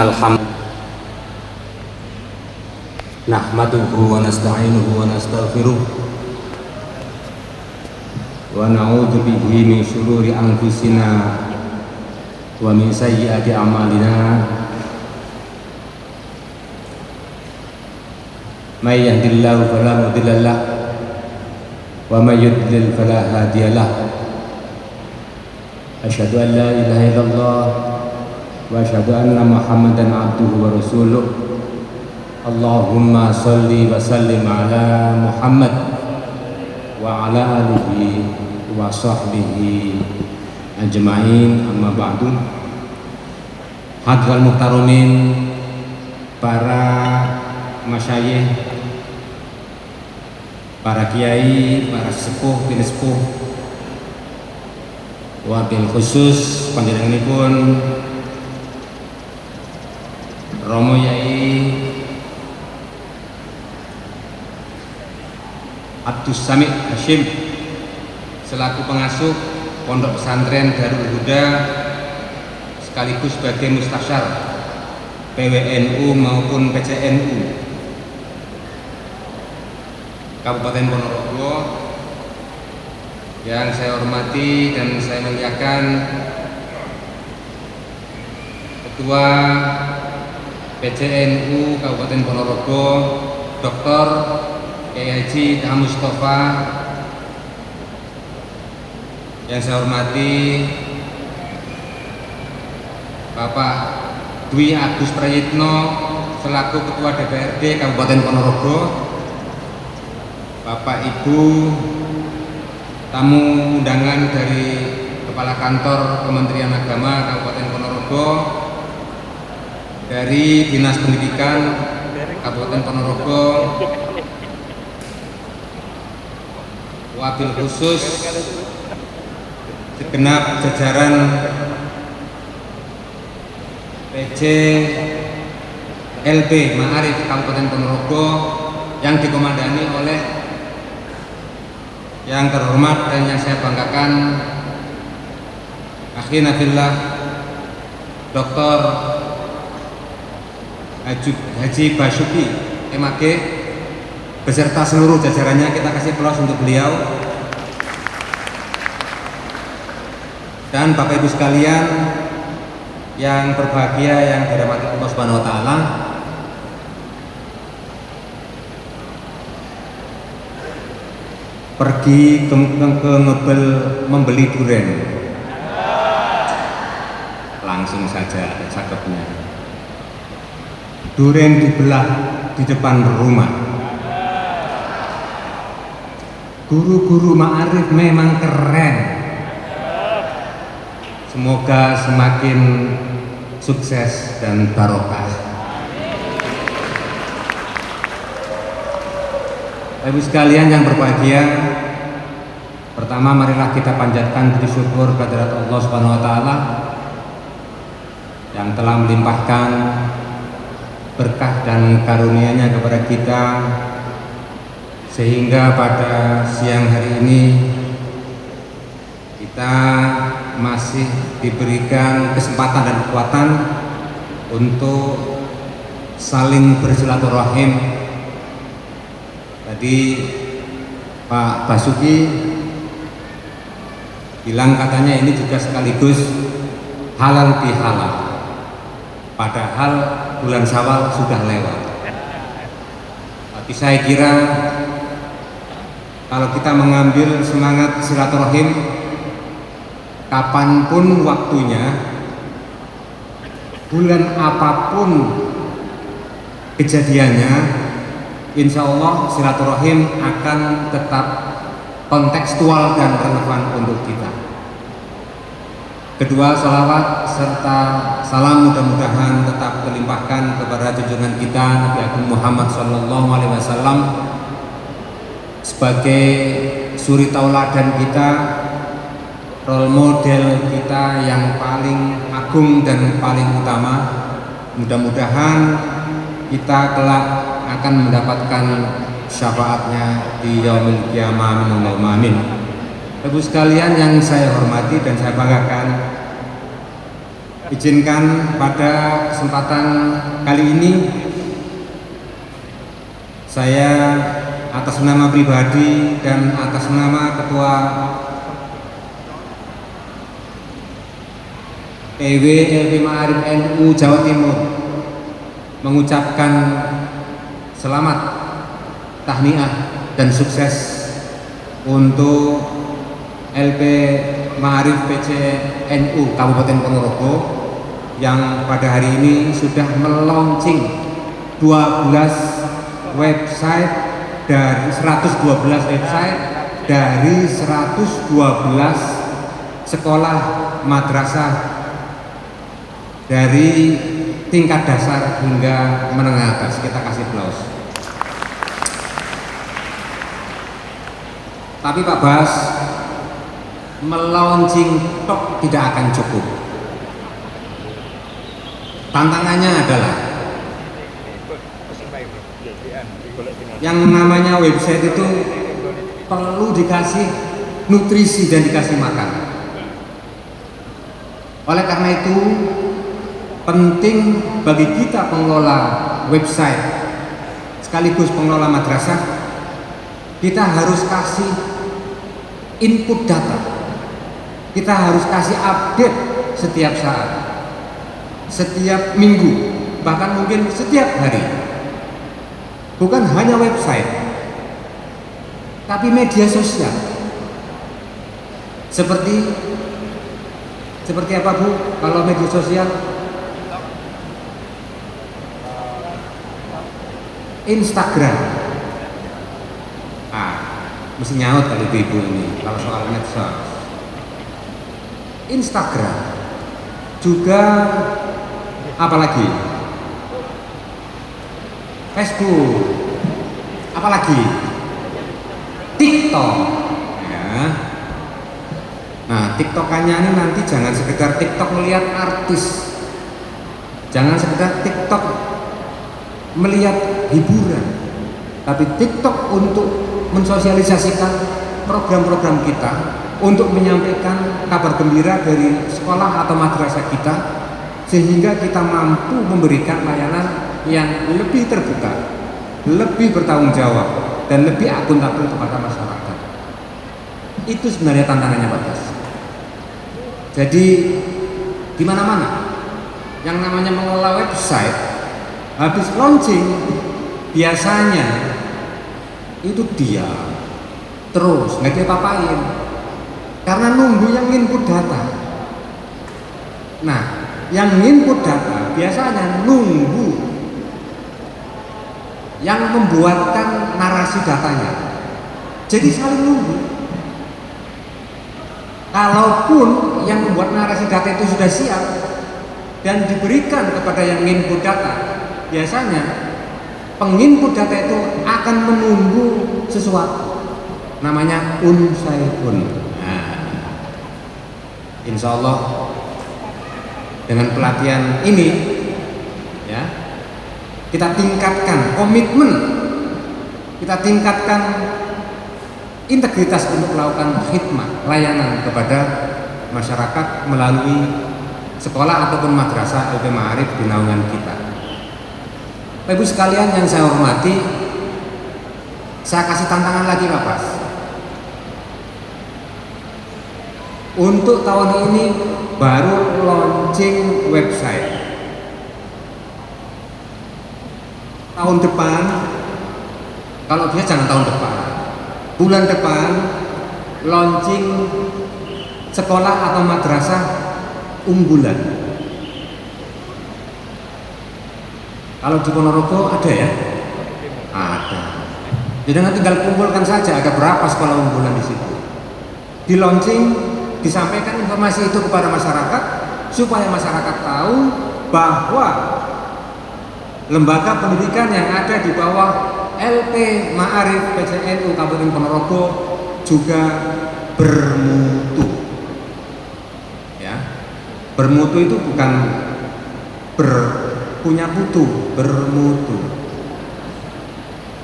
Alhamdulillah nahmaduhu wa nasta'inuhu wa nastaghfiruh wa na'udzu bihi min syururi anfusina wa min sayyiati a'malina may yahdihillahu fala mudilla lahu wa may yudlil fala hadiya lahu asyhadu an la ilaha illallah wa asyhadu anna muhammadan abduhu wa rasuluh. Allahumma salli wa sallim ala Muhammad wa ala alihi wa sahbihi ajma'in, amma ba'du. Hadirin muhtaromin, para masyayikh, para kiai, para sepuh, bini sepuh, wabil khusus panjenenganipun Romo Yai Abdus Samik Hashim selaku pengasuh Pondok Pesantren Darul Huda sekaligus sebagai mustasyar PWNU maupun PCNU Kabupaten Ponorogo yang saya hormati dan saya muliakan Ketua PCNU Kabupaten Ponorogo Dr. Kiai Haji Daha Mustafa, yang saya hormati Bapak Dwi Agus Prayitno selaku Ketua DPRD Kabupaten Ponorogo, Bapak Ibu tamu undangan dari Kepala Kantor Kementerian Agama Kabupaten Ponorogo, dari Dinas Pendidikan Kabupaten Ponorogo, wabil khusus segenap jajaran PJ LB Ma'arif Kabupaten Ponorogo yang dikomandani oleh yang terhormat dan yang saya banggakan Akhi Nabillah Dr. Haji Basuki MAG beserta seluruh jajarannya. Kita kasih aplaus untuk beliau. Dan Bapak Ibu sekalian yang berbahagia yang dirahmati Allah Subhanahu wa taala, pergi ke ngebel membeli durian, langsung saja cakepnya. Durian dibelah di depan rumah. Guru-guru ma'arif memang keren. Semoga semakin sukses dan barokah. Ibu sekalian yang berbahagia, pertama marilah kita panjatkan puji syukur kehadirat Allah Subhanahu wa taala yang telah melimpahkan berkah dan karunia-Nya kepada kita, sehingga pada siang hari ini kita masih diberikan kesempatan dan kekuatan untuk saling bersilaturahim. Tadi Pak Basuki bilang katanya ini juga sekaligus halal bihalal, padahal bulan Syawal sudah lewat. Tapi saya kira kalau kita mengambil semangat silaturahim, kapanpun waktunya, bulan apapun kejadiannya, insya Allah silaturahim akan tetap kontekstual dan relevan untuk kita. Kedua, salawat serta salam mudah-mudahan tetap terlimpahkan kepada junjungan kita Nabi Agung Muhammad SAW sebagai suri tauladan kita, role model kita yang paling agung dan paling utama. Mudah-mudahan kita kelak akan mendapatkan syafaatnya di yaumil qiyamah. Amin. Ibu sekalian yang saya hormati dan saya banggakan, Izinkan pada kesempatan kali ini saya atas nama pribadi dan atas nama Ketua PW LP Ma'arif NU Jawa Timur mengucapkan selamat, tahniah dan sukses untuk LP Ma'arif PC NU Kabupaten Ponorogo yang pada hari ini sudah meluncing 12 website dari 112 website dari 112 sekolah madrasah dari tingkat dasar hingga menengah atas. Kita kasih aplaus. Tapi Pak Bas, melaunching tok tidak akan cukup. Tantangannya adalah yang namanya website itu perlu dikasih nutrisi dan dikasih makan. Oleh karena itu penting bagi kita pengelola website sekaligus pengelola madrasah, kita harus kasih input data, kita harus kasih update setiap saat, setiap minggu, bahkan mungkin setiap hari. Bukan hanya website, tapi media sosial. Seperti apa Bu? Kalau media sosial, Instagram. Mesti nyaut kali ibu ini kalau soal medsos. Instagram. Juga apalagi? Facebook. Apalagi? TikTok. Ya. Nah, TikTokannya ini nanti jangan sekedar TikTok melihat artis. Jangan sekedar TikTok melihat hiburan. Tapi TikTok untuk mensosialisasikan program-program kita, untuk menyampaikan kabar gembira dari sekolah atau madrasah kita, sehingga kita mampu memberikan layanan yang lebih terbuka, lebih bertanggung jawab, dan lebih akuntabel kepada masyarakat. Itu sebenarnya tantangannya Pak Bas. Jadi di mana-mana yang namanya mengelola website, habis launching biasanya itu dia terus nggak diapa-apain karena nunggu yang input data. Nah, yang input data biasanya nunggu yang membuatkan narasi datanya, jadi saling nunggu. Kalaupun yang membuat narasi data itu sudah siap dan diberikan kepada yang input data, biasanya penginput data itu akan menunggu sesuatu, namanya unsayun. Nah, insya Allah dengan pelatihan ini ya, kita tingkatkan komitmen, kita tingkatkan integritas untuk melakukan khidmat layanan kepada masyarakat melalui sekolah ataupun madrasah LP Ma'arif di naungan kita. Bapak Ibu sekalian yang saya hormati, saya kasih tantangan lagi Pak Bas. Untuk tahun ini baru launching website. Tahun depan, kalau dia jangan tahun depan, bulan depan launching sekolah atau madrasah unggulan. Kalau di Ponorogo ada ya? Ada. Jadi nanti tinggal kumpulkan saja ada berapa sekolah unggulan di situ. Di launching, disampaikan informasi itu kepada masyarakat supaya masyarakat tahu bahwa lembaga pendidikan yang ada di bawah LP Ma'arif PC NU Kabupaten Ponorogo juga bermutu. Ya. Bermutu itu bukan punya mutu, bermutu,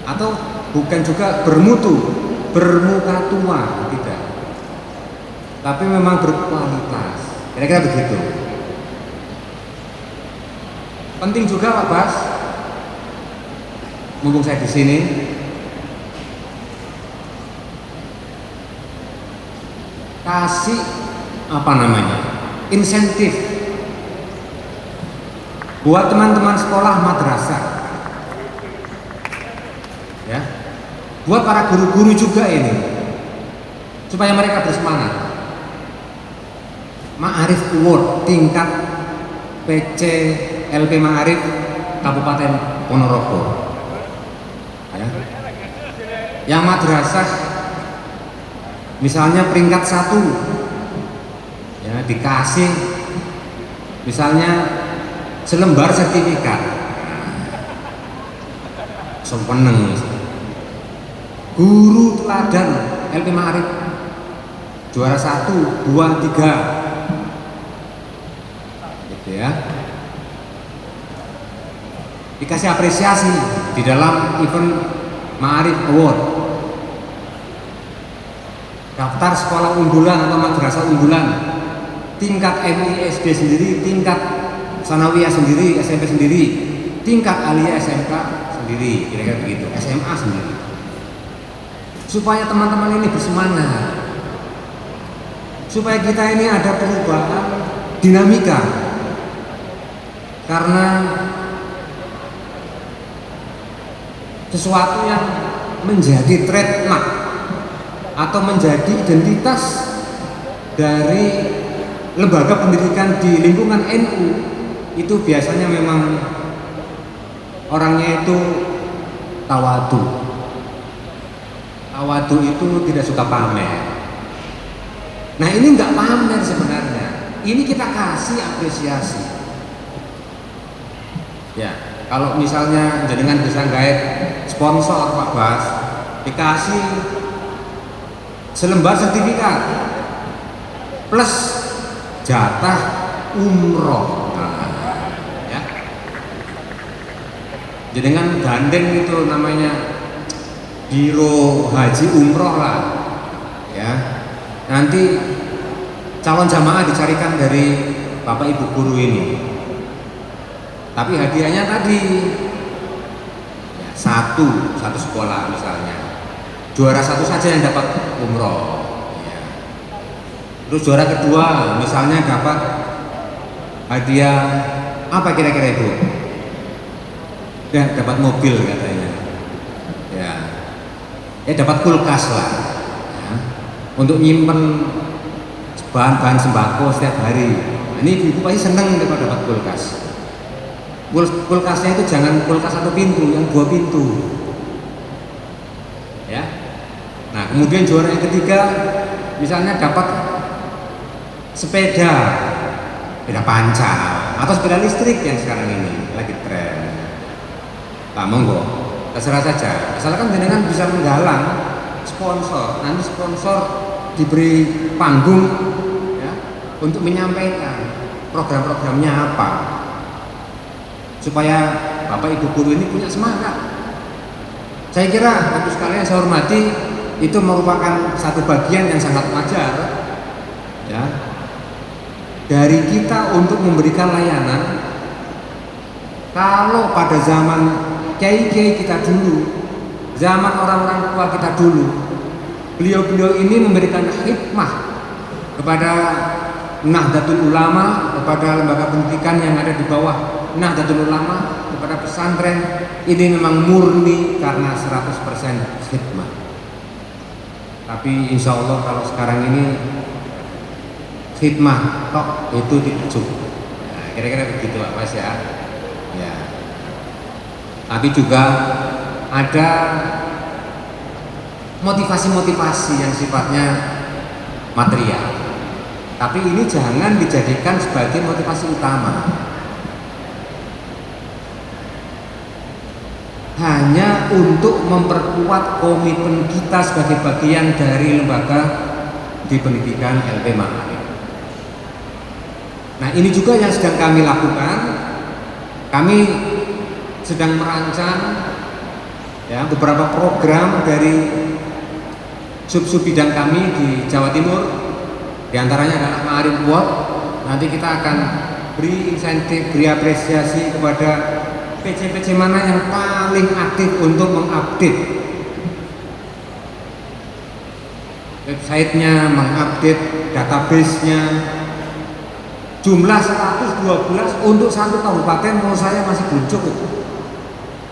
atau bukan juga bermutu, bermuka tua, tidak, tapi memang berkualitas, kira-kira begitu. Penting juga Pak Bas, mumpung saya di sini, kasih insentif buat teman-teman sekolah madrasah, ya, buat para guru-guru juga ini, supaya mereka bersemangat. Ma'arif Award tingkat PC LP Ma'arif Kabupaten Ponorogo, ya. Yang madrasah misalnya peringkat 1, ya, dikasih misalnya selembar sertifikat. Sempeneng. Guru teladan LP Ma'arif juara 1, 2, 3, gitu ya, dikasih apresiasi di dalam event Ma'arif Award. Daftar sekolah unggulan atau madrasah unggulan, tingkat MI SD sendiri, tingkat sanawiyah sendiri, SMP sendiri, tingkat aliyah SMK sendiri, kira-kira begitu, SMA sendiri, supaya teman-teman ini bersemangat, supaya kita ini ada perubahan dinamika. Karena sesuatu yang menjadi trademark atau menjadi identitas dari lembaga pendidikan di lingkungan NU itu biasanya memang orangnya itu tawadu. Tawadu itu tidak suka pamer. Nah, ini nggak pamer sebenarnya. Ini kita kasih apresiasi. Ya, kalau misalnya jenengan bisa gaet sponsor Pak Bas, dikasih selembar sertifikat plus jatah umroh. Nah, ya. Jenengan gandeng itu namanya biro haji umroh lah, ya. Nanti calon jamaah dicarikan dari Bapak Ibu guru ini. Tapi hadiahnya tadi ya, satu sekolah misalnya juara 1 saja yang dapat umroh, ya. Terus juara kedua misalnya dapat hadiah apa kira-kira itu? Ya, dapat mobil katanya, ya dapat kulkas lah, ya, untuk nyimpen bahan-bahan sembako setiap hari. Nah, ini ibu pasti seneng kalau dapat kulkas. Kulkasnya itu jangan kulkas 1 pintu, yang 2 pintu, ya. Nah, kemudian juara yang ketiga misalnya dapat sepeda panca atau sepeda listrik yang sekarang ini lagi tren. Nah, monggo, terserah saja, asalkan jenengan bisa menggalang sponsor. Nanti sponsor diberi panggung, ya, untuk menyampaikan program-programnya apa, supaya Bapak Ibu guru ini punya semangat. Saya kira Bapak sekalian saya hormati, itu merupakan satu bagian yang sangat wajar, ya, dari kita untuk memberikan layanan. Kalau pada zaman kiai-kiai kita dulu, zaman orang-orang tua kita dulu, beliau-beliau ini memberikan hikmah kepada Nahdlatul Ulama, kepada lembaga pendidikan yang ada di bawah Nahdlatul Ulama, kepada pesantren, ini memang murni karena 100% hikmah. Tapi insya Allah kalau sekarang ini hikmah tok itu tidak cukup. Nah, kira-kira begitu Pak Mas, ya. Ya. Tapi juga ada motivasi-motivasi yang sifatnya material. Tapi ini jangan dijadikan sebagai motivasi utama. Hanya untuk memperkuat komitmen kita sebagai bagian dari lembaga di pendidikan LP Ma'arif. Nah, ini juga yang sedang kami lakukan. Kami sedang merancang, ya, beberapa program dari sub-sub bidang kami di Jawa Timur. Di antaranya adalah Ma'arif Award. Nanti kita akan beri insentif, beri apresiasi kepada PC-PC mana yang paling aktif untuk mengupdate websitenya, mengupdate database-nya. Jumlah 112 untuk satu kabupaten menurut saya masih belum cukup.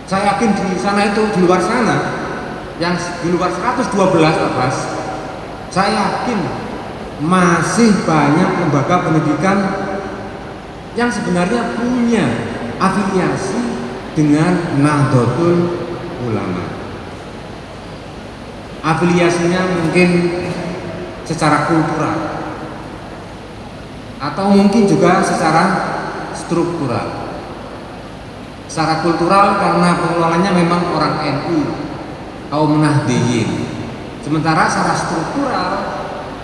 Saya yakin di sana itu, di luar sana, yang di luar 112 atas, saya yakin masih banyak lembaga pendidikan yang sebenarnya punya afiliasi dengan Nahdlatul Ulama. Afiliasinya mungkin secara kultural atau mungkin juga secara struktural. Secara kultural karena pengelolanya memang orang NU, kaum Nahdliyin. Sementara secara struktural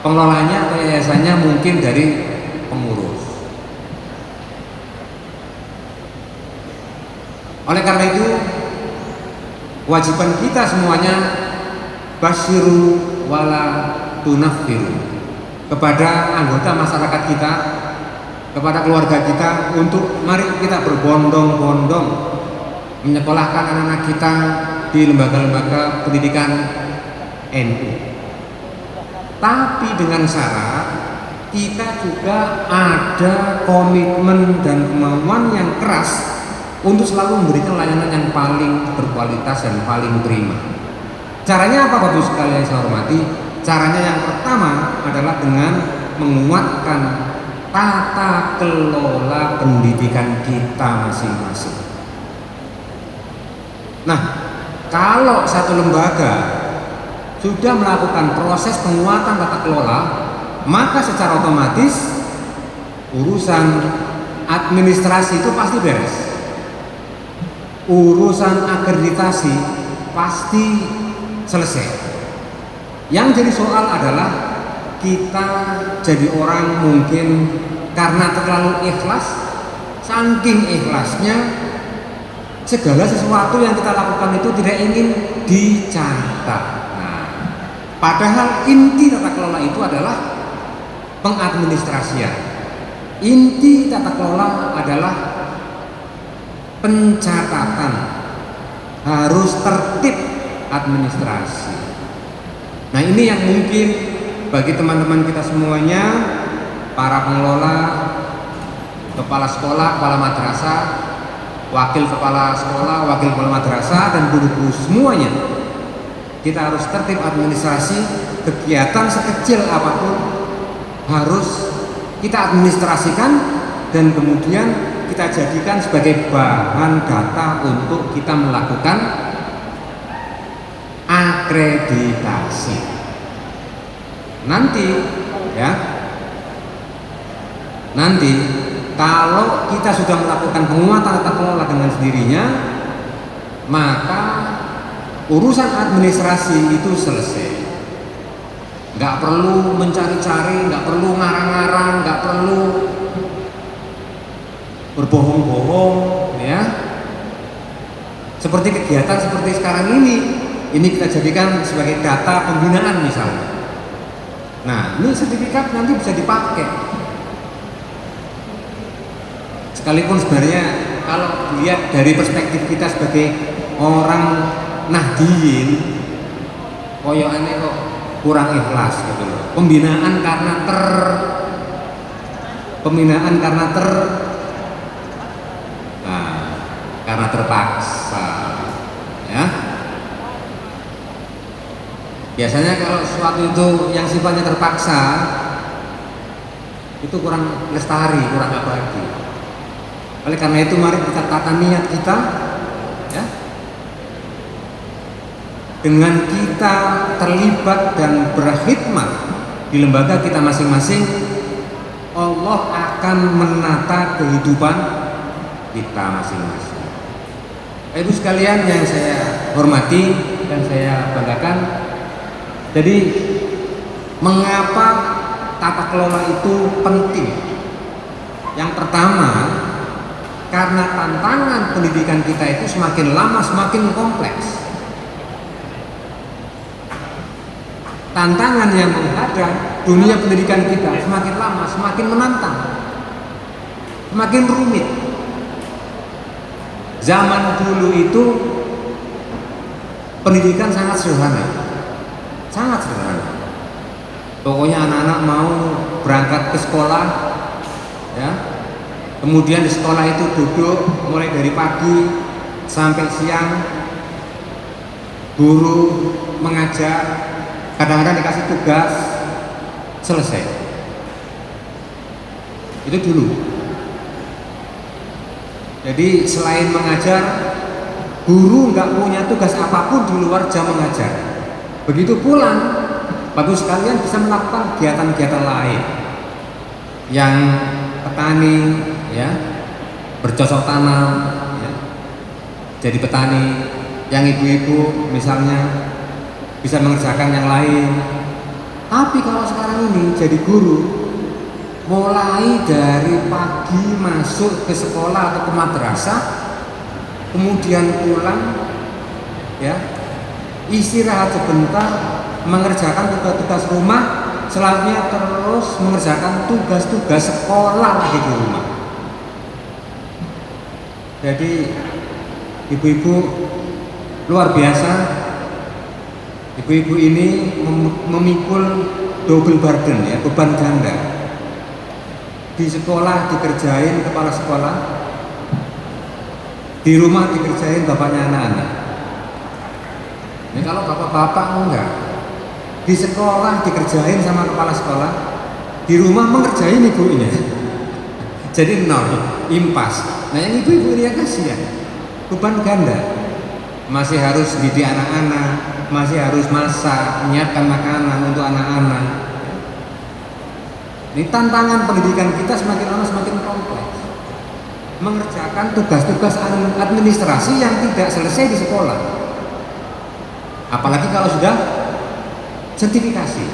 pengelolanya atau yayasannya mungkin dari pengurus. Oleh karena itu, kewajiban kita semuanya basyiru wala tunaffiru kepada anggota masyarakat kita, kepada keluarga kita, untuk mari kita berbondong-bondong menyekolahkan anak-anak kita di lembaga-lembaga pendidikan NU. Tapi dengan syarat kita juga ada komitmen dan kemauan yang keras untuk selalu memberikan layanan yang paling berkualitas dan paling prima. Caranya apa Bapak Ibu sekalian yang saya hormati? Caranya yang pertama adalah dengan menguatkan tata kelola pendidikan kita masing-masing. Nah, kalau satu lembaga sudah melakukan proses penguatan tata kelola, maka secara otomatis urusan administrasi itu pasti beres. Urusan akreditasi pasti selesai. Yang jadi soal adalah kita jadi orang mungkin karena terlalu ikhlas, saking ikhlasnya segala sesuatu yang kita lakukan itu tidak ingin dicatat. Nah, padahal inti tata kelola itu adalah pengadministrasian. Inti tata kelola adalah pencatatan, harus tertib administrasi. Nah, ini yang mungkin bagi teman-teman kita semuanya, para pengelola, kepala sekolah, kepala madrasah, wakil kepala sekolah, wakil kepala madrasah, dan guru-guru semuanya, kita harus tertib administrasi. Kegiatan sekecil apapun harus kita administrasikan dan kemudian kita jadikan sebagai bahan data untuk kita melakukan akreditasi. Nanti kalau kita sudah melakukan penguatan tata kelola dengan sendirinya, maka urusan administrasi itu selesai. Nggak perlu mencari-cari, nggak perlu ngarang-ngarang, nggak perlu berbohong-bohong, ya. Seperti kegiatan seperti sekarang ini kita jadikan sebagai data pembinaan misalnya. Nah, ini sertifikat nanti bisa dipakai. Sekalipun sebenarnya kalau dilihat dari perspektif kita sebagai orang Nahdliyin, koyokannya kok kurang ikhlas gitu loh. Pembinaan karena terpaksa, ya. Biasanya kalau sesuatu itu yang sifatnya terpaksa itu kurang lestari, kurang abadi. Oleh karena itu mari kita tata niat kita, ya. Dengan kita terlibat dan berkhidmat di lembaga kita masing-masing, Allah akan menata kehidupan kita masing-masing. Ibu sekalian yang saya hormati dan saya banggakan, jadi mengapa tata kelola itu penting? Yang pertama, karena tantangan pendidikan kita itu semakin lama semakin kompleks. Tantangan yang menghadang dunia pendidikan kita semakin lama semakin menantang. makin rumit. Zaman dulu itu pendidikan sangat sederhana, sangat sederhana. Pokoknya anak-anak mau berangkat ke sekolah, ya, kemudian di sekolah itu duduk mulai dari pagi sampai siang, guru mengajar, kadang-kadang dikasih tugas, selesai. Itu dulu. Jadi selain mengajar, guru nggak punya tugas apapun di luar jam mengajar. Begitu pulang, bagus sekalian bisa melakukan kegiatan-kegiatan lain. Yang petani, ya, bercocok tanam, ya, jadi petani. Yang ibu-ibu misalnya bisa mengerjakan yang lain. Tapi kalau sekarang ini jadi guru, mulai dari pagi masuk ke sekolah atau ke madrasah, kemudian pulang, ya, istirahat sebentar, mengerjakan tugas-tugas rumah, selanjutnya terus mengerjakan tugas-tugas sekolah lagi di rumah. Jadi ibu-ibu luar biasa, ibu-ibu ini memikul double burden, ya, beban ganda. Di sekolah dikerjain kepala sekolah, di rumah dikerjain bapaknya anak-anak. Ini kalau bapak-bapak enggak, di sekolah dikerjain sama kepala sekolah, di rumah mengerjain ibunya. Jadi nol, impas. Nah yang ibu-ibu ini yang kasihan, beban ganda. Masih harus didik anak-anak, masih harus masak, menyiapkan makanan untuk anak-anak. Ini tantangan pendidikan kita semakin lama semakin kompleks. Mengerjakan tugas-tugas administrasi yang tidak selesai di sekolah. Apalagi kalau sudah sertifikasi.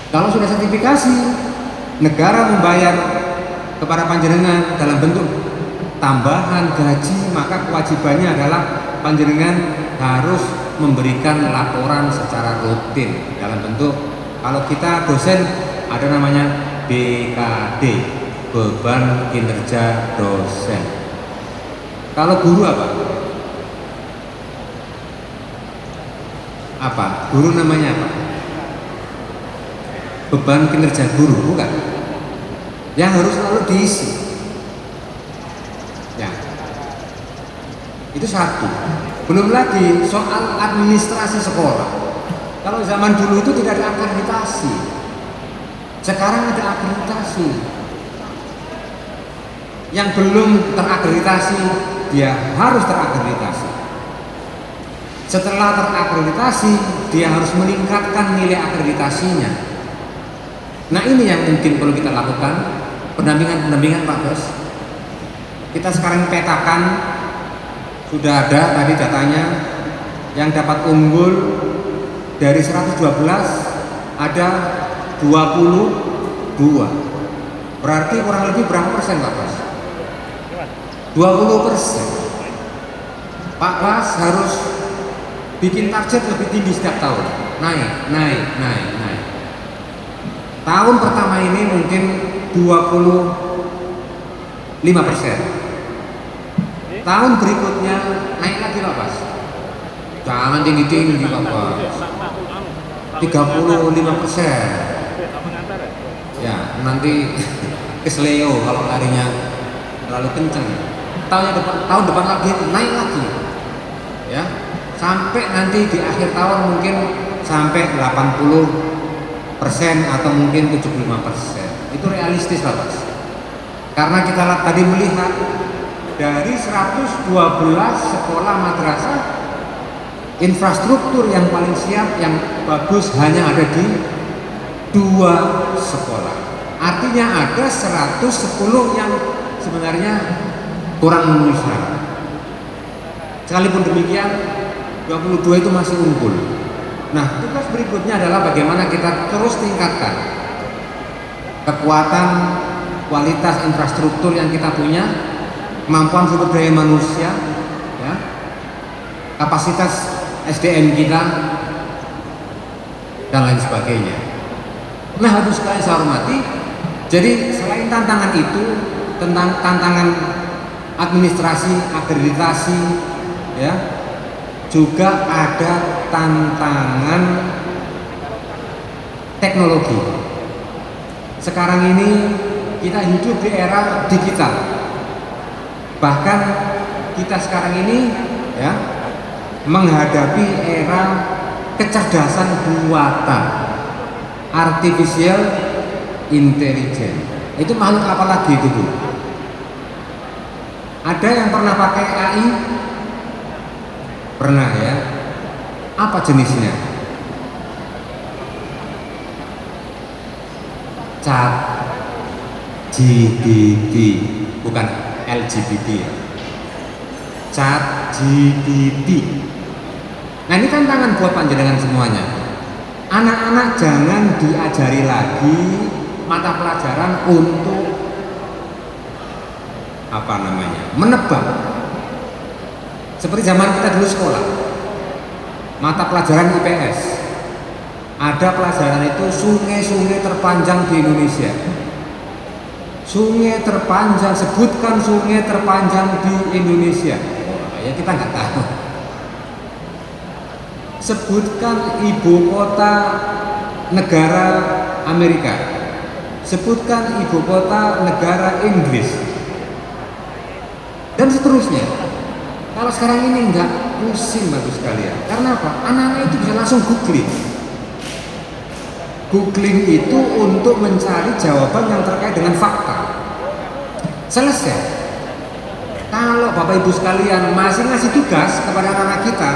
Kalau sudah sertifikasi, negara membayar kepada panjenengan dalam bentuk tambahan gaji, maka kewajibannya adalah panjenengan harus memberikan laporan secara rutin dalam bentuk, kalau kita dosen ada namanya BKD, beban kinerja dosen. Kalau guru apa? Apa? Guru namanya apa? Beban kinerja guru, bukan? Yang harus selalu diisi. Ya. Itu satu. Belum lagi soal administrasi sekolah. Kalau zaman dulu itu tidak ada akreditasi. Sekarang ada akreditasi. Yang belum terakreditasi, dia harus terakreditasi. Setelah terakreditasi, dia harus meningkatkan nilai akreditasinya. Nah ini yang mungkin perlu kita lakukan, pendampingan Pak Bos. Kita sekarang petakan, sudah ada tadi datanya, yang dapat unggul dari 112 ada 22. Berarti kurang lebih berapa persen Pak Bas? 20%. Pak Bas harus bikin target lebih tinggi setiap tahun. Naik. Tahun pertama ini mungkin 25%. Tahun berikutnya naik lagi Pak Bas. Jangan tinggi-tinggi Pak Bas. 35%. Ya, nanti kesleo kalau larinya terlalu kenceng. Tahun depan lagi naik lagi. Ya, sampai nanti di akhir tahun mungkin sampai 80% atau mungkin 75%. Itu realistis Pak Bas. Karena kita tadi melihat dari 112 sekolah madrasah, infrastruktur yang paling siap, yang bagus hanya ada di 2 sekolah. Artinya ada 110 yang sebenarnya kurang memenuhi syarat. Sekalipun demikian, 22 itu masih unggul. Nah, tugas berikutnya adalah bagaimana kita terus tingkatkan kekuatan kualitas infrastruktur yang kita punya, kemampuan sumber daya manusia, ya, kapasitas SDM kita, dan lain sebagainya. Nah, harus sekali saya hormati. Jadi selain tantangan itu, tentang tantangan administrasi, akreditasi, ya, juga ada tantangan teknologi. Sekarang ini kita hidup di era digital. Bahkan kita sekarang ini, ya, menghadapi era kecerdasan buatan, artificial intelligence. Itu makhluk apa lagi itu, Bu? Ada yang pernah pakai AI? Pernah, ya. Apa jenisnya? ChatGPT, bukan LGBT, ya. ChatGPT. Nah, ini tantangan buat panjenengan semuanya. Anak-anak jangan diajari lagi mata pelajaran untuk menebak. Seperti zaman kita dulu sekolah, mata pelajaran IPS, ada pelajaran itu sungai-sungai terpanjang di Indonesia. Sungai terpanjang, sebutkan sungai terpanjang di Indonesia. Ya kita nggak tahu. Sebutkan ibu kota negara Amerika. Sebutkan ibu kota negara Inggris. Dan seterusnya. Kalau sekarang ini enggak, pusing bagus sekali ya. Karena apa? Anak-anak itu bisa langsung googling. Googling itu untuk mencari jawaban yang terkait dengan fakta. Selesai. Kalau Bapak Ibu sekalian masih ngasih tugas kepada anak-anak kita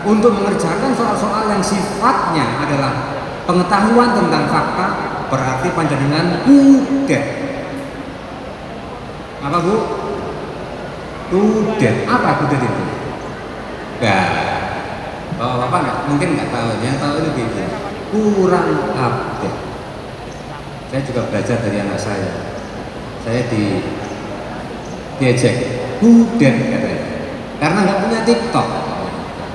untuk mengerjakan soal-soal yang sifatnya adalah pengetahuan tentang fakta, berarti panjenengan kudet. Apa, Bu? Kudet. Apa kudet itu? Nah, Bapak enggak, mungkin nggak tahu. Yang tahu ini begini, kurang update. Saya juga belajar dari anak saya. Saya diejek kudet katanya, karena nggak punya TikTok.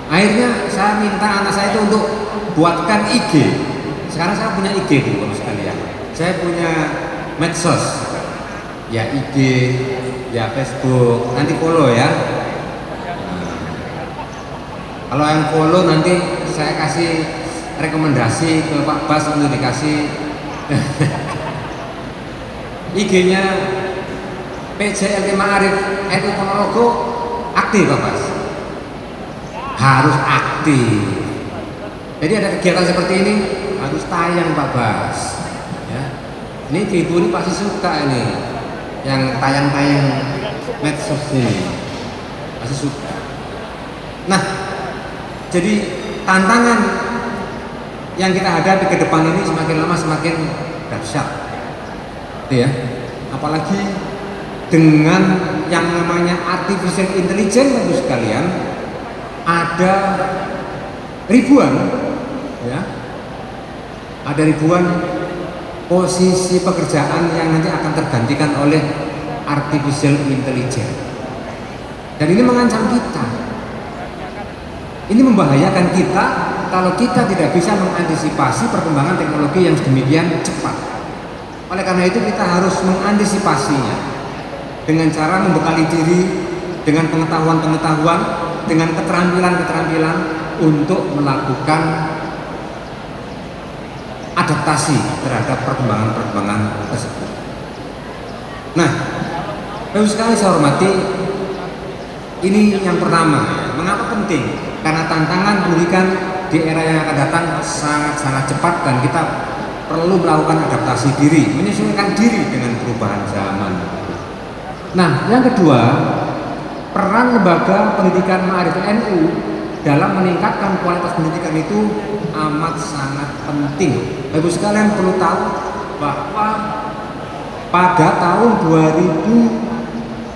Akhirnya saya minta anak saya itu untuk buatkan IG. Sekarang saya punya IG, Bu sekalian. Saya punya medsos, ya IG, ya Facebook. Nanti follow ya. Kalau yang follow nanti saya kasih rekomendasi ke Pak Bas untuk dikasih IG-nya PJLT Ma'arif NU Ponorogo. Aktif Pak Bas, harus aktif. Jadi ada kegiatan seperti ini harus tayang Pak Bas, ya. Ini ibu ini pasti suka ini yang tayang-tayang medsos ini, pasti suka. Nah, jadi tantangan yang kita hadapi ke depan ini semakin lama semakin dahsyat, ya. Apalagi dengan yang namanya artificial intelligence, Bapak sekalian, ada ribuan, ya, ada ribuan posisi pekerjaan yang nanti akan tergantikan oleh artificial intelligence. Dan ini mengancam kita. Ini membahayakan kita kalau kita tidak bisa mengantisipasi perkembangan teknologi yang sedemikian cepat. Oleh karena itu kita harus mengantisipasinya dengan cara membekali diri dengan pengetahuan-pengetahuan, dengan keterampilan-keterampilan untuk melakukan adaptasi terhadap perkembangan-perkembangan tersebut. Nah, Bapak sekali saya hormati, ini yang pertama. Mengapa penting? Karena tantangan pendidikan di era yang akan datang sangat-sangat cepat dan kita perlu melakukan adaptasi diri, menyesuaikan diri dengan perubahan zaman. Nah, yang kedua, peran lembaga pendidikan Ma'arif NU dalam meningkatkan kualitas pendidikan itu amat sangat penting. Bapak sekalian perlu tahu bahwa pada tahun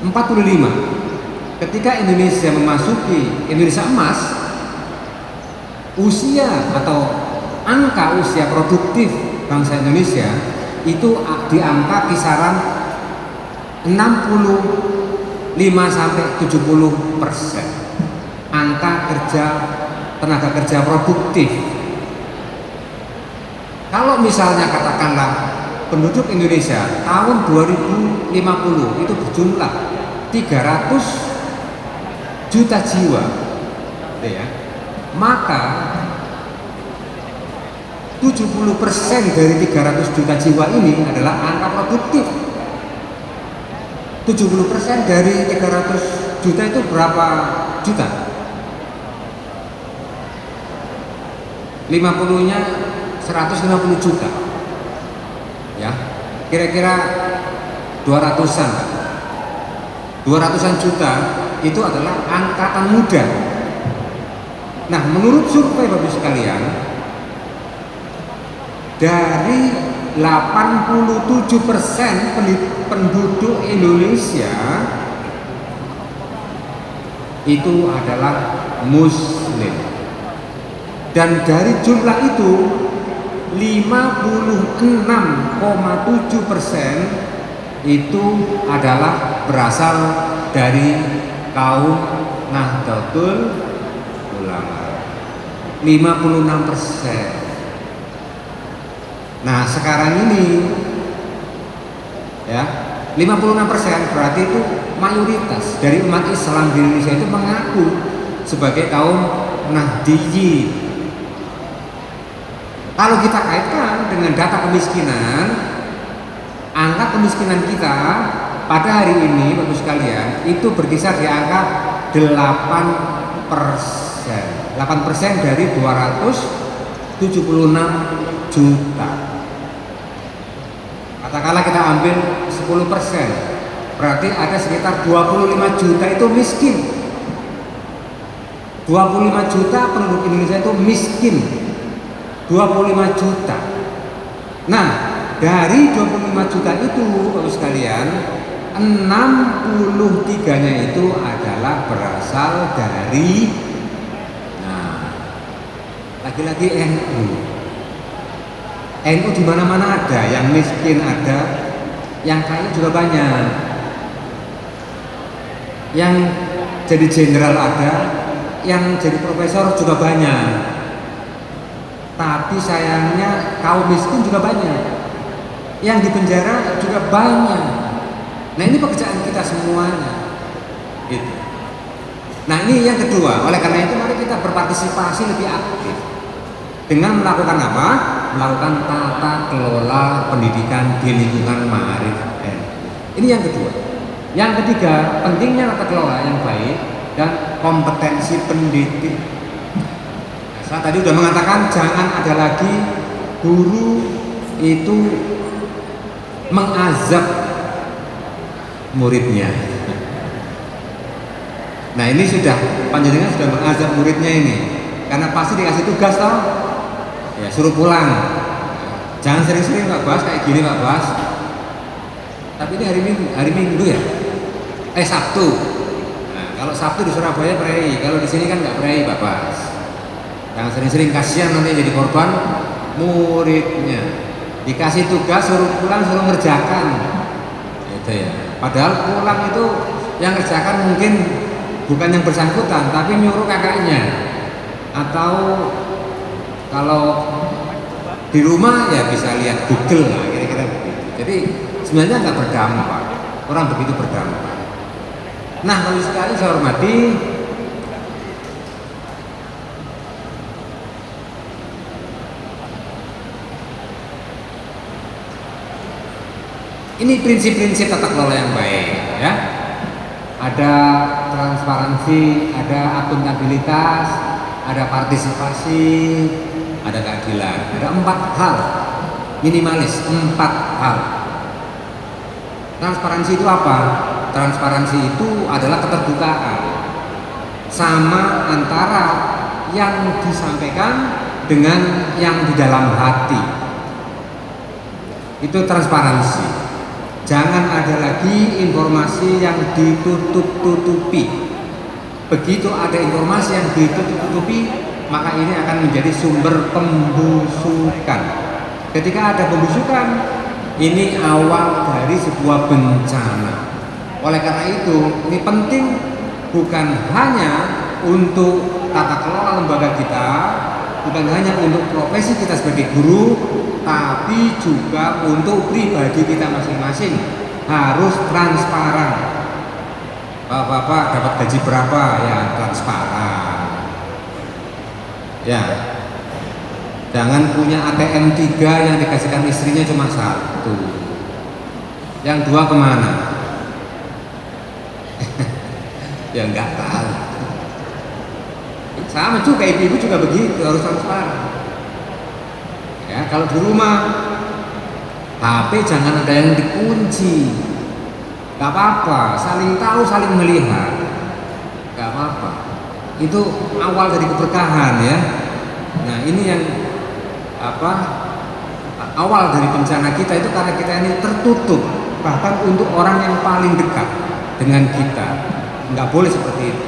2045 ketika Indonesia memasuki Indonesia emas, usia atau angka usia produktif bangsa Indonesia itu di angka kisaran 65 sampai 70%. Angka tenaga kerja produktif. Kalau misalnya katakanlah penduduk Indonesia tahun 2050 itu berjumlah 300 juta jiwa, ya. Maka 70% dari 300 juta jiwa ini adalah angka produktif. 70% dari 300 juta itu berapa juta? 50-nya 150 juta. Ya, kira-kira 200-an. 200-an juta itu adalah angkatan muda. Nah, menurut survei Bapak sekalian, dari 87% penduduk Indonesia itu adalah Muslim, dan dari jumlah itu 56,7% itu adalah berasal dari kaum Nahdlatul Ulama. 56%. Nah, sekarang ini ya, 56% berarti itu mayoritas dari umat Islam di Indonesia itu mengaku sebagai kaum Nahdiyin. Kalau kita kaitkan dengan data kemiskinan, angka kemiskinan kita pada hari ini Bapak sekalian itu berkisar di angka 8%. 8% dari 276 juta. Katakanlah kita ambil 10%, berarti ada sekitar 25 juta itu miskin. 25 juta penduduk Indonesia itu miskin. 25 juta. Nah, dari 25 juta itu Bapak sekalian, 63-nya itu adalah berasal dari, nah, lagi-lagi NU. NU di mana-mana ada, yang miskin ada, yang kaya juga banyak. Yang jadi jenderal ada, yang jadi profesor juga banyak. Tapi sayangnya kaum miskin juga banyak. Yang di penjara juga banyak. Nah, ini pekerjaan kita semuanya. Gitu. Nah, ini yang kedua. Oleh karena itu mari kita berpartisipasi lebih aktif dengan melakukan apa? Melakukan tata kelola pendidikan di lingkungan Ma'arif NU. Ini yang kedua. Yang ketiga, pentingnya tata kelola yang baik dan kompetensi pendidik. Nah, saya tadi sudah mengatakan jangan ada lagi guru itu mengazab muridnya. Nah, ini sudah panjenengan sudah mengazab muridnya ini, karena pasti dikasih tugas toh, ya suruh pulang. Jangan sering-sering Pak Bas kayak gini Pak Bas. Tapi ini hari Minggu ya, Sabtu. Nah, kalau Sabtu di Surabaya prei, kalau di sini kan nggak prei Pak Bas. Jangan sering-sering, kasihan nanti jadi korban muridnya. Dikasih tugas suruh pulang, suruh ngerjakan, gitu ya. Padahal pulang itu yang ngerjakan mungkin bukan yang bersangkutan, tapi nyuruh kakaknya. Atau kalau di rumah ya bisa lihat Google lah, kira-kira begitu. Jadi sebenarnya nggak berdampak, orang begitu berdampak. Nah, kalau sekali saya hormati, ini prinsip-prinsip tata kelola yang baik, ya. Ada transparansi, ada akuntabilitas, ada partisipasi, ada keadilan. Ada 4 hal, minimalis 4 hal. Transparansi itu apa? Transparansi itu adalah keterbukaan sama antara yang disampaikan dengan yang di dalam hati. Itu transparansi. Jangan ada lagi informasi yang ditutup-tutupi. Begitu ada informasi yang ditutup-tutupi, maka ini akan menjadi sumber pembusukan. Ketika ada pembusukan, ini awal dari sebuah bencana. Oleh karena itu, ini penting bukan hanya untuk tata kelola lembaga kita, bukan hanya untuk profesi kita sebagai guru, tapi juga untuk pribadi kita masing-masing harus transparan. Bapak-bapak dapat gaji berapa, ya transparan. Ya, jangan punya ATM 3 yang dikasihkan istrinya cuma 1, yang 2 kemana? Ya nggak tahu. Sama juga ibu-ibu juga begitu, harus transparan. Ya, kalau di rumah HP jangan ada yang dikunci, nggak apa-apa, saling tahu, saling melihat, nggak apa-apa. Itu awal dari keberkahan ya. Nah ini yang awal dari bencana kita itu karena kita ini tertutup, bahkan untuk orang yang paling dekat dengan kita, nggak boleh seperti itu.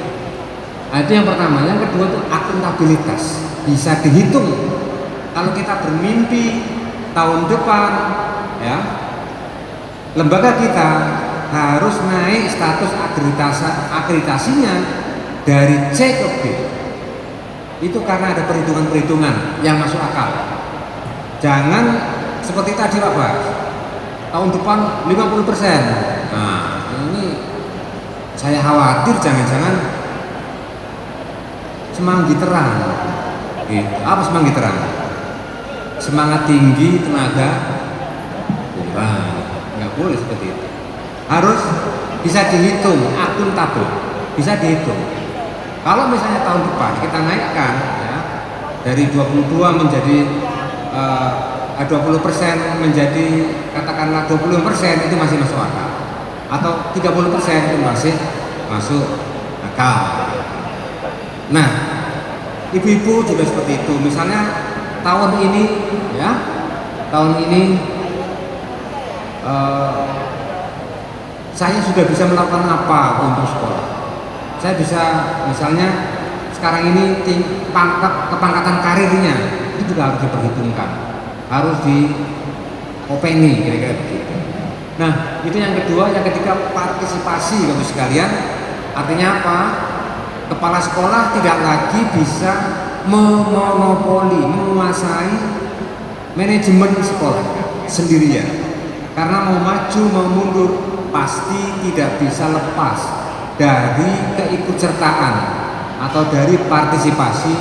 Nah, itu yang pertama. Yang kedua itu akuntabilitas, bisa dihitung. Kalau kita bermimpi tahun depan, ya, lembaga kita harus naik status akreditasinya dari C ke B. Itu karena ada perhitungan-perhitungan yang masuk akal. Jangan seperti tadi Pak Bas, tahun depan 50%. Nah, ini saya khawatir jangan-jangan semanggi terang. Gitu. Apa semanggi terang? Semangat tinggi, tenaga kurang. Nggak boleh seperti itu. Harus bisa dihitung, akuntabel, bisa dihitung. Kalau misalnya tahun depan kita naikkan ya, dari 22 menjadi 20% menjadi katakanlah 25%, itu masih masuk akal. Atau 30% itu masih masuk akal. Nah, ibu-ibu juga seperti itu. Misalnya tahun ini ya, saya sudah bisa melakukan apa untuk sekolah. Saya bisa misalnya sekarang ini kepangkatan karirnya itu juga harus diperhitungkan, harus diopeni, kira-kira begitu. Nah itu yang kedua. Yang ketiga partisipasi, Bapak sekalian. Artinya apa? Kepala sekolah tidak lagi bisa memonopoli, menguasai manajemen sekolah sendirian. Karena mau maju mau mundur pasti tidak bisa lepas dari keikutsertaan atau dari partisipasi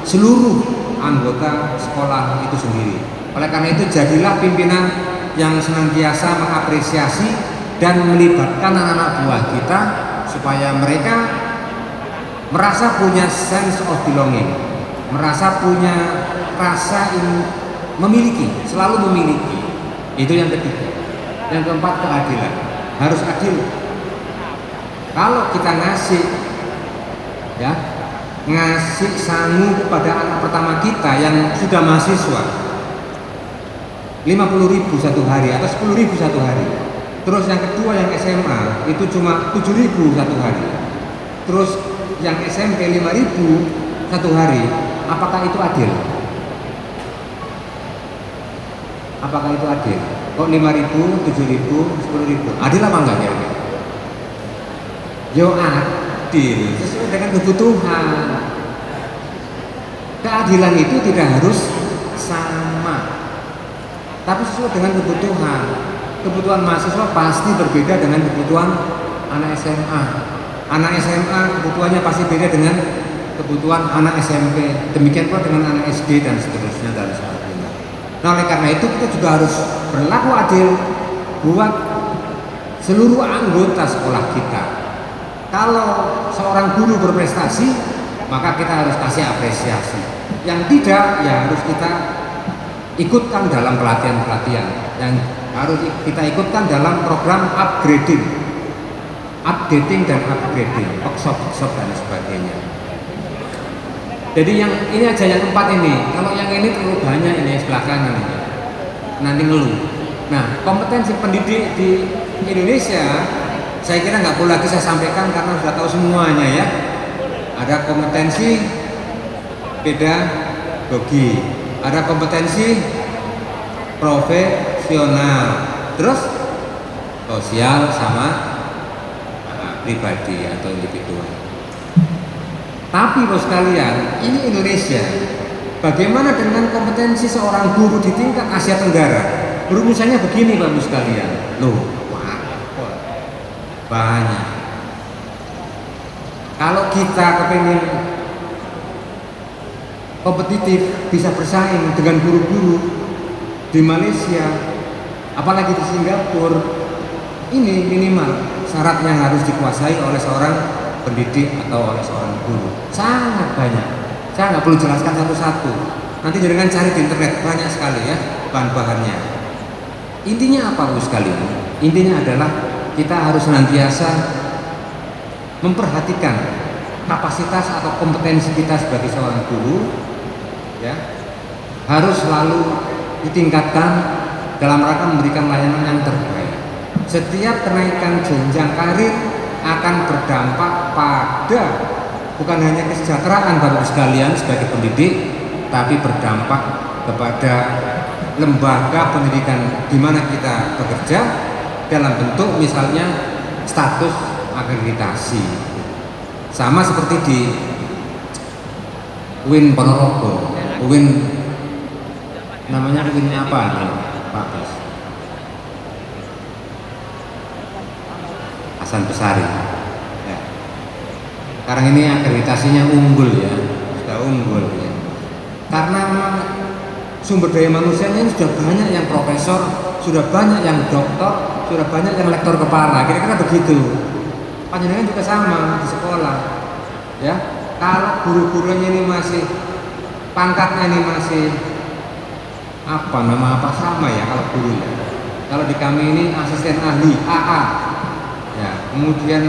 seluruh anggota sekolah itu sendiri. Oleh karena itu jadilah pimpinan yang senantiasa mengapresiasi dan melibatkan anak-anak buah kita supaya mereka merasa punya sense of belonging, merasa punya rasa memiliki, selalu memiliki. Itu yang ketiga. Yang keempat keadilan, harus adil. Kalau kita ngasih sangu kepada anak pertama kita yang sudah mahasiswa 50.000 satu hari atau 10.000 satu hari, terus yang kedua yang SMA itu cuma 7.000 satu hari, terus yang SMP 5.000 satu hari, apakah itu adil? Apakah itu adil? Kok 5.000, 7.000, 10.000? Adil apa enggak kira-kira? Yo adil, sesuai dengan kebutuhan. Keadilan itu tidak harus sama, tapi sesuai dengan kebutuhan. Kebutuhan mahasiswa pasti berbeda dengan kebutuhan anak SMA. Anak SMA kebutuhannya pasti beda dengan kebutuhan anak SMP. Demikian pula dengan anak SD dan seterusnya dan sebagainya. Nah, oleh karena itu kita juga harus berlaku adil buat seluruh anggota sekolah kita. Kalau seorang guru berprestasi, maka kita harus kasih apresiasi. Yang tidak, ya harus kita ikutkan dalam pelatihan-pelatihan. Yang harus kita ikutkan dalam program upgrading, updating dan upgrading, workshop dan sebagainya. Jadi yang ini aja yang keempat ini. Kalau yang ini terlalu banyak ini sebelah kanan ini. Nanti ngeluh. Nah, kompetensi pendidik di Indonesia saya kira nggak perlu lagi saya sampaikan karena sudah tahu semuanya ya. Ada kompetensi pedagogi, ada kompetensi profesional, terus sosial sama pribadi atau individual. Tapi bos sekalian, ini Indonesia. Bagaimana dengan kompetensi seorang guru di tingkat Asia Tenggara? Rumusannya begini Bapak sekalian. Loh, wah, banyak. Kalau kita kepingin kompetitif, bisa bersaing dengan guru-guru di Malaysia, apalagi di Singapura, ini minimal syarat yang harus dikuasai oleh seorang pendidik atau oleh seorang guru. Sangat banyak. Saya nggak perlu jelaskan satu-satu. Nanti jangan cari di internet, banyak sekali ya bahan-bahannya. Intinya apa Bu sekalian? Intinya adalah kita harus senantiasa memperhatikan kapasitas atau kompetensi kita sebagai seorang guru, ya, harus selalu ditingkatkan dalam rangka memberikan layanan yang terbaik. Setiap kenaikan jenjang karir akan berdampak pada bukan hanya kesejahteraan Bapak sekalian sebagai pendidik, tapi berdampak kepada lembaga pendidikan di mana kita bekerja dalam bentuk misalnya status akreditasi. Sama seperti di UIN Ponorogo, UIN namanya UIN apa nih Pak Bos? Hasan Besari. Ya. Sekarang ini akreditasinya unggul ya, sudah unggul ya. Karena memang sumber daya manusianya sudah banyak yang profesor, sudah banyak yang doktor, sudah banyak yang lektor kepala, kira-kira begitu. Panjenengan juga sama di sekolah, ya. Kalau guru-gurunya ini masih pangkatnya ini masih nama apa sama ya kalau guru ya. Kalau di kami ini asisten ahli AA, ya. Kemudian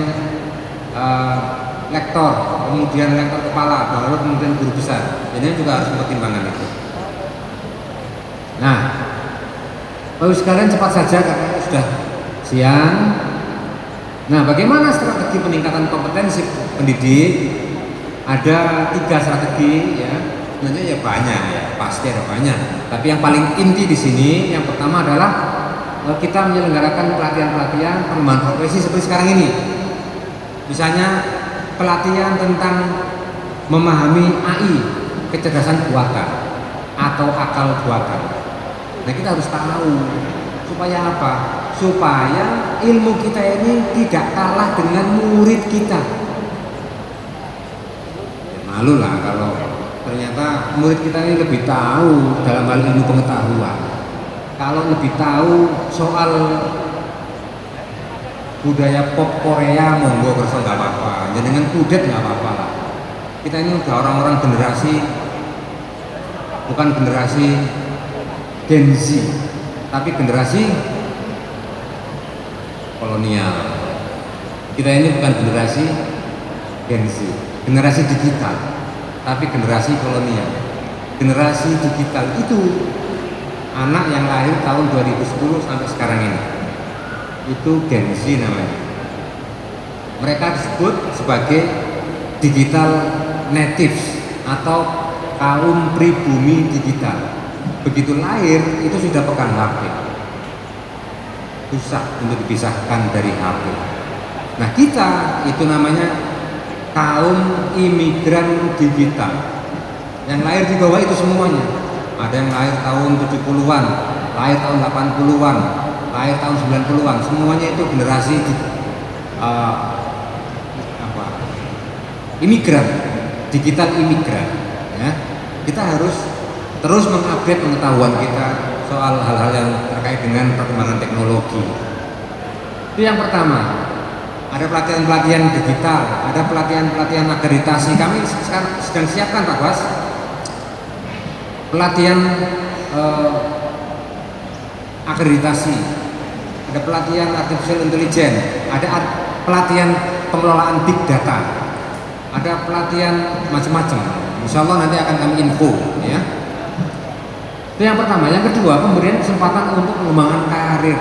lektor, kemudian lektor kepala, baru kemudian guru besar. Ini juga harus mempertimbangkan itu. Nah, Bapak sekalian cepat saja karena sudah siang. Nah, bagaimana strategi peningkatan kompetensi pendidik? Ada 3 strategi ya. Sebenarnya ya banyak ya, pasti ada banyak. Tapi yang paling inti di sini, yang pertama adalah kita menyelenggarakan pelatihan-pelatihan pengembangan profesi seperti sekarang ini. Misalnya pelatihan tentang memahami AI, kecerdasan buatan atau akal buatan. Nah, kita harus tahu supaya apa? Supaya ilmu kita ini tidak kalah dengan murid kita. Ya, malu lah kalau ternyata murid kita ini lebih tahu dalam hal ilmu pengetahuan. Kalau lebih tahu soal budaya pop Korea, monggo kerso nggak apa-apa. Jadi dengan kudet nggak apa-apa lah. Kita ini udah orang-orang generasi, bukan generasi Gen Z, tapi generasi kolonial. Kita ini bukan generasi Gen Z, generasi digital, tapi generasi kolonial. Generasi digital itu anak yang lahir tahun 2010 sampai sekarang ini, itu Gen Z namanya. Mereka disebut sebagai digital natives atau kaum pribumi digital. Begitu lahir itu sudah pegang HP, susah untuk dipisahkan dari HP. Nah, kita itu namanya kaum imigran digital yang lahir di bawah itu semuanya. Ada yang lahir tahun 70-an, lahir tahun 80-an, lahir tahun 90-an, semuanya itu generasi imigran, digital imigran ya. Kita harus terus mengupdate pengetahuan kita soal hal-hal yang terkait dengan perkembangan teknologi. Itu yang pertama. Ada pelatihan-pelatihan digital, ada pelatihan-pelatihan akreditasi. Kami sekarang sedang siapkan Pak Bas pelatihan akreditasi, ada pelatihan artificial intelligence, ada pelatihan pengelolaan big data, ada pelatihan macam-macam. Insya Allah nanti akan kami info ya. Itu yang pertama. Yang kedua, pemberian kesempatan untuk pengembangan karir.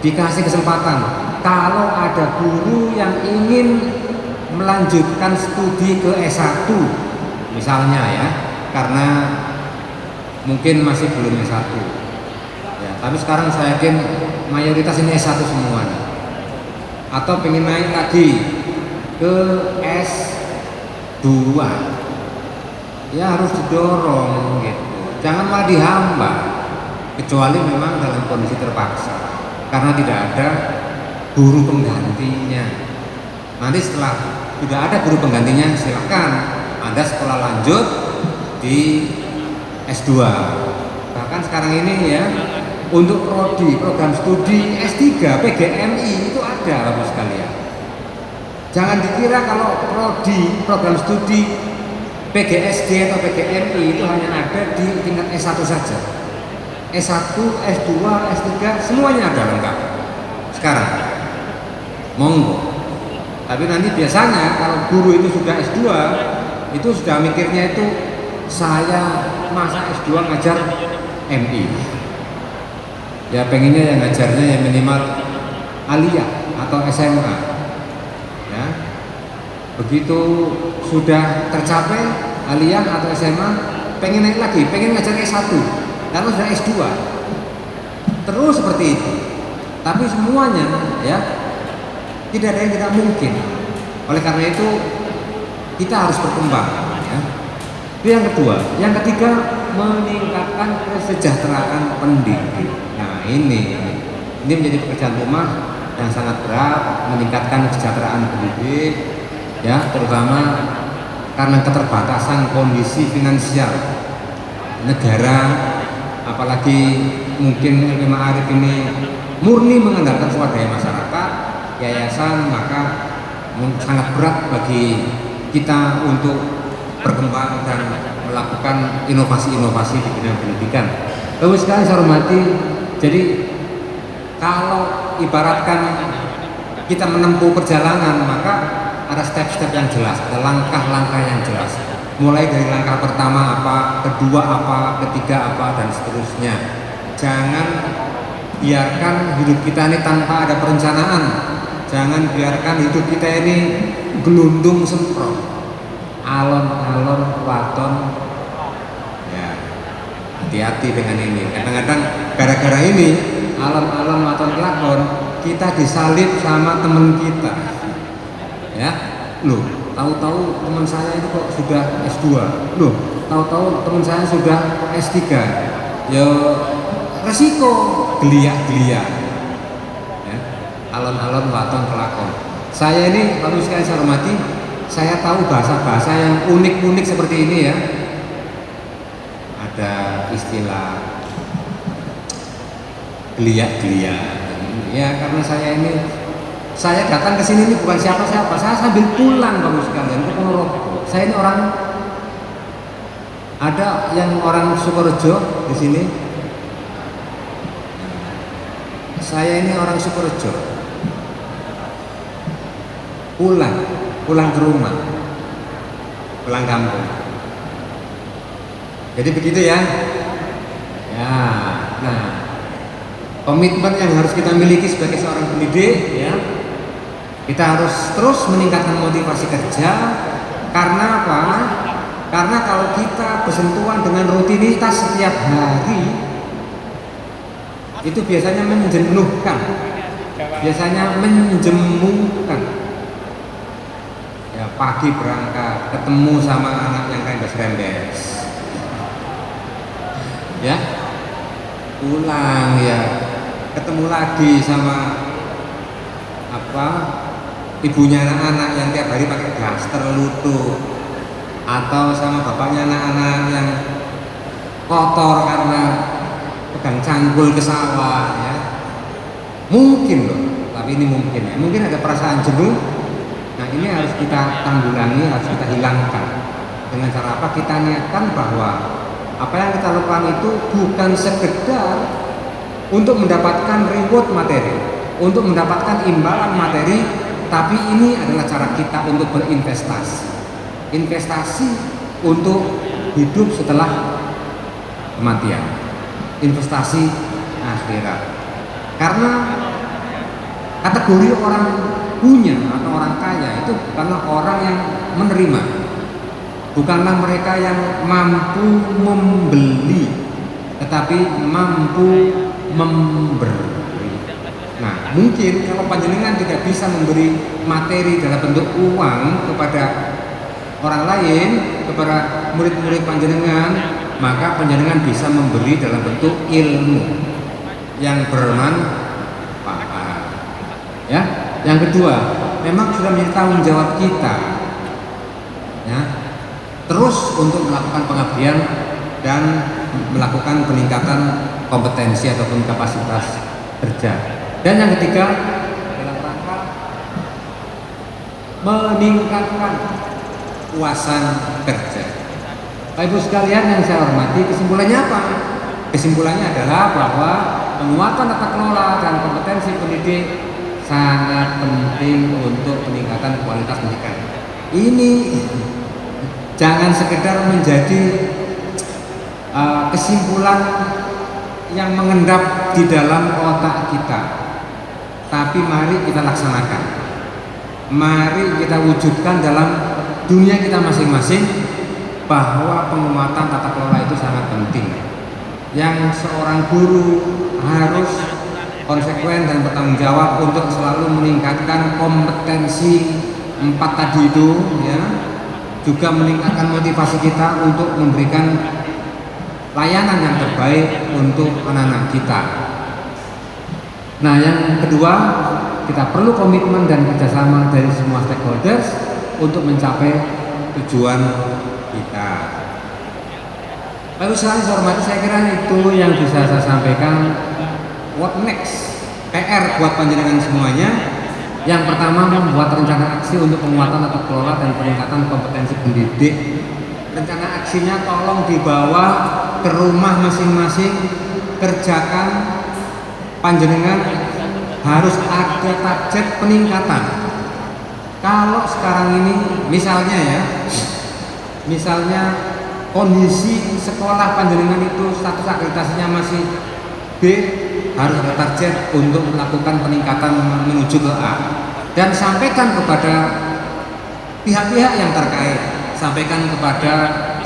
Dikasih kesempatan. Kalau ada guru yang ingin melanjutkan studi ke S1 misalnya ya, karena mungkin masih belum S1 ya, tapi sekarang saya yakin mayoritas ini S1 semuanya, atau pengen naik lagi ke S2 ya harus didorong gitu. Jangan malah dihambat, kecuali memang dalam kondisi terpaksa karena tidak ada guru penggantinya. Nanti setelah sudah ada guru penggantinya, silakan Anda sekolah lanjut di S2. Bahkan sekarang ini ya, untuk prodi, program studi S3, PGMI itu ada Bapak sekalian. Jangan dikira kalau prodi, program studi PGSD atau PGMI itu hanya ada di tingkat S1 saja. S1, S2, S3 semuanya ada lengkap. Sekarang monggo. Tapi nanti biasanya kalau guru itu sudah S2 itu sudah mikirnya itu saya masa S2 ngajar MI. Ya pengennya yang ngajarnya yang minimal aliyah atau SMA. Ya. Begitu sudah tercapai aliyah atau SMA, pengen naik lagi, pengen ngajar S1 karena sudah S2. Terus seperti itu. Tapi semuanya ya tidak ada yang tidak mungkin. Oleh karena itu kita harus berkembang ya. Itu yang kedua. Yang ketiga, meningkatkan kesejahteraan pendidik. Nah ini menjadi pekerjaan rumah yang sangat berat, meningkatkan kesejahteraan pendidik ya, terutama karena keterbatasan kondisi finansial negara, apalagi mungkin LP Ma'arif ini murni mengandalkan swadaya masyarakat, yayasan, maka sangat berat bagi kita untuk berkembang dan melakukan inovasi-inovasi di bidang pendidikan. Bagus sekali saya hormati. Jadi kalau ibaratkan kita menempuh perjalanan, maka ada step-step yang jelas, ada langkah-langkah yang jelas. Mulai dari langkah pertama apa, kedua apa, ketiga apa, dan seterusnya. Jangan biarkan hidup kita ini tanpa ada perencanaan. Jangan biarkan hidup kita ini gelundung semprot, alon-alon waton. Ya, hati-hati dengan ini. Kadang-kadang gara-gara ini alon-alon waton kelakon, kita disalib sama teman kita. Ya, loh, tahu-tahu teman saya itu kok sudah S2. Loh, tahu-tahu teman saya sudah S3. Ya, resiko geliat-geliat. Alon-alon waton kelakon. Saya ini baru sekali saya hormati, saya tahu bahasa-bahasa yang unik-unik seperti ini ya. Ada istilah geliat-geliat. Ya karena saya datang ke sini ini bukan siapa-siapa. Saya sambil pulang baru sekalian ke Ponorogo. Saya ini orang, ada yang orang Sukorejo di sini. Saya ini orang Sukorejo. Pulang ke rumah, pulang kampung. Jadi begitu ya. Ya, nah, komitmen yang harus kita miliki sebagai seorang pendidik ya, kita harus terus meningkatkan motivasi kerja. Karena apa? Karena kalau kita bersentuhan dengan rutinitas setiap hari, itu biasanya menjenuhkan, biasanya menjemukan. Ya, pagi berangkat ketemu sama anak yang rembes-rembes ya, pulang ya ketemu lagi sama ibunya anak-anak yang tiap hari pakai daster lutut, atau sama bapaknya anak-anak yang kotor karena pegang cangkul ke sawah ya. Mungkin loh, tapi ini mungkin ya, mungkin ada perasaan jenuh. Nah ini harus kita tanggulangi, harus kita hilangkan. Dengan cara apa? Kita niatkan bahwa apa yang kita lakukan itu bukan sekedar untuk mendapatkan reward materi, untuk mendapatkan imbalan materi, tapi ini adalah cara kita untuk berinvestasi. Investasi untuk hidup setelah kematian, investasi akhirat. Karena kategori orang punya atau orang kaya itu bukanlah orang yang menerima, bukanlah mereka yang mampu membeli, tetapi mampu memberi. Nah mungkin kalau panjenengan tidak bisa memberi materi dalam bentuk uang kepada orang lain, kepada murid-murid panjenengan, maka panjenengan bisa memberi dalam bentuk ilmu yang bermanfaat. Ya, yang kedua, memang sudah menjadi tanggung jawab kita, ya, terus untuk melakukan pengabdian dan melakukan peningkatan kompetensi ataupun kapasitas kerja. Dan yang ketiga, dalam rangka meningkatkan puasan kerja. Bapak Ibu sekalian yang saya hormati, kesimpulannya apa? Kesimpulannya adalah bahwa penguatan tata kelola dan kompetensi pendidik sangat penting untuk peningkatan kualitas pendidikan. Ini jangan sekedar menjadi kesimpulan yang mengendap di dalam otak kita, tapi mari kita laksanakan, mari kita wujudkan dalam dunia kita masing-masing, bahwa penguatan tata kelola itu sangat penting, yang seorang guru harus konsekuen dan bertanggung jawab untuk selalu meningkatkan kompetensi 4 tadi itu, ya, juga meningkatkan motivasi kita untuk memberikan layanan yang terbaik untuk anak-anak kita. Nah, yang kedua, kita perlu komitmen dan kerjasama dari semua stakeholders untuk mencapai tujuan kita. Lalu saya hormati, saya kira itu yang bisa saya sampaikan. What next? PR buat panjenengan semuanya. Yang pertama, membuat rencana aksi untuk penguatan tata kelola dan peningkatan kompetensi pendidik. Rencana aksinya tolong dibawa ke rumah masing-masing, kerjakan. Panjenengan harus ada target peningkatan. Kalau sekarang ini misalnya kondisi sekolah panjenengan itu status akreditasinya masih B, harus ada target untuk melakukan peningkatan menuju ke A. Dan sampaikan kepada pihak-pihak yang terkait, sampaikan kepada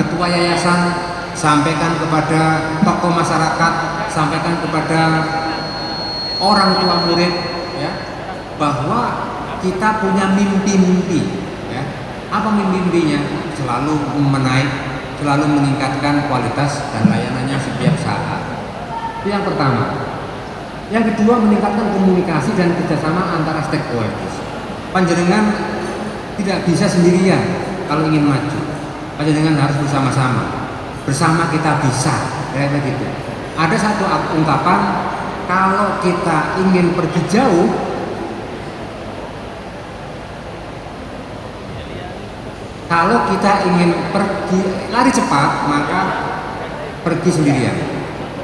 ketua yayasan, sampaikan kepada tokoh masyarakat, sampaikan kepada orang tua murid, ya, bahwa kita punya mimpi-mimpi, ya. Apa mimpi-mimpinya? Selalu selalu meningkatkan kualitas dan layanannya setiap saat. Itu yang pertama. Yang kedua, meningkatkan komunikasi dan kerjasama antara stakeholders. Panjenengan tidak bisa sendirian kalau ingin maju. Panjenengan harus bersama-sama. Bersama kita bisa, kayak begitu. Ada satu ungkapan, kalau kita ingin pergi jauh, kalau kita ingin pergi lari cepat, maka pergi sendirian.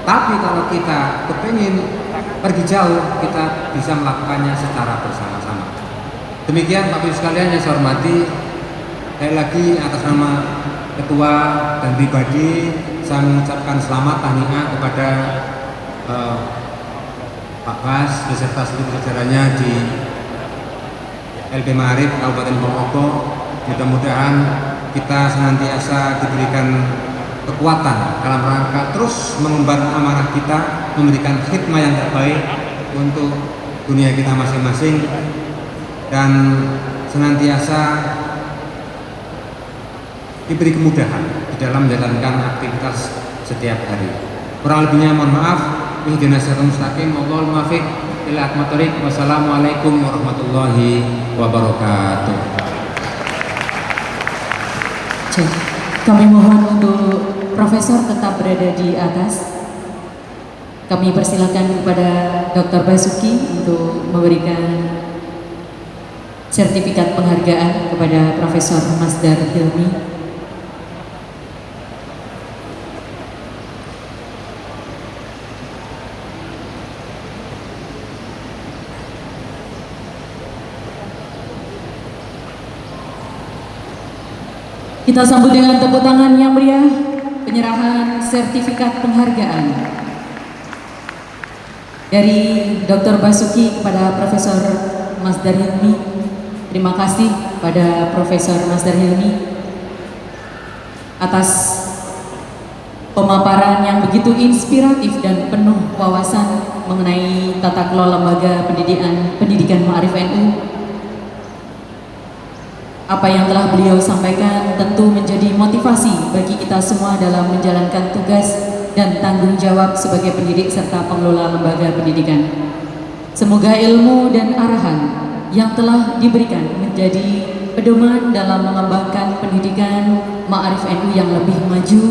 Tapi kalau kita kepingin pergi jauh, kita bisa melakukannya secara bersama-sama. Demikian Bapak Ibu sekalian yang saya hormati, sekali lagi atas nama ketua dan pribadi saya mengucapkan selamat tahniah kepada Pak Bas beserta seluruh jajarannya di LP Ma'arif Kabupaten Ponorogo. Mudah-mudahan kita senantiasa diberikan kekuatan dalam rangka terus mengemban amanah kita, memberikan khidmah yang terbaik untuk dunia kita masing-masing, dan senantiasa diberi kemudahan di dalam menjalankan aktivitas setiap hari. Kurang lebihnya mohon maaf. Ihdinas siratal mustaqim, wallahul muwaffiq ila aqwamit thoriq. Wassalamualaikum warahmatullahi wabarakatuh. Kami mohon untuk Profesor tetap berada di atas. Kami persilakan kepada Dr. Basuki untuk memberikan sertifikat penghargaan kepada Profesor Masdar Hilmi. Kita sambut dengan tepuk tangan yang meriah penyerahan sertifikat penghargaan dari Dr. Basuki kepada Profesor Masdar Hilmi. Terima kasih pada Profesor Masdar Hilmi atas pemaparan yang begitu inspiratif dan penuh wawasan mengenai tata kelola lembaga pendidikan Ma'arif NU. Apa yang telah beliau sampaikan tentu menjadi motivasi bagi kita semua dalam menjalankan tugas dan tanggung jawab sebagai pendidik serta pengelola lembaga pendidikan. Semoga ilmu dan arahan yang telah diberikan menjadi pedoman dalam mengembangkan pendidikan Ma'arif NU yang lebih maju,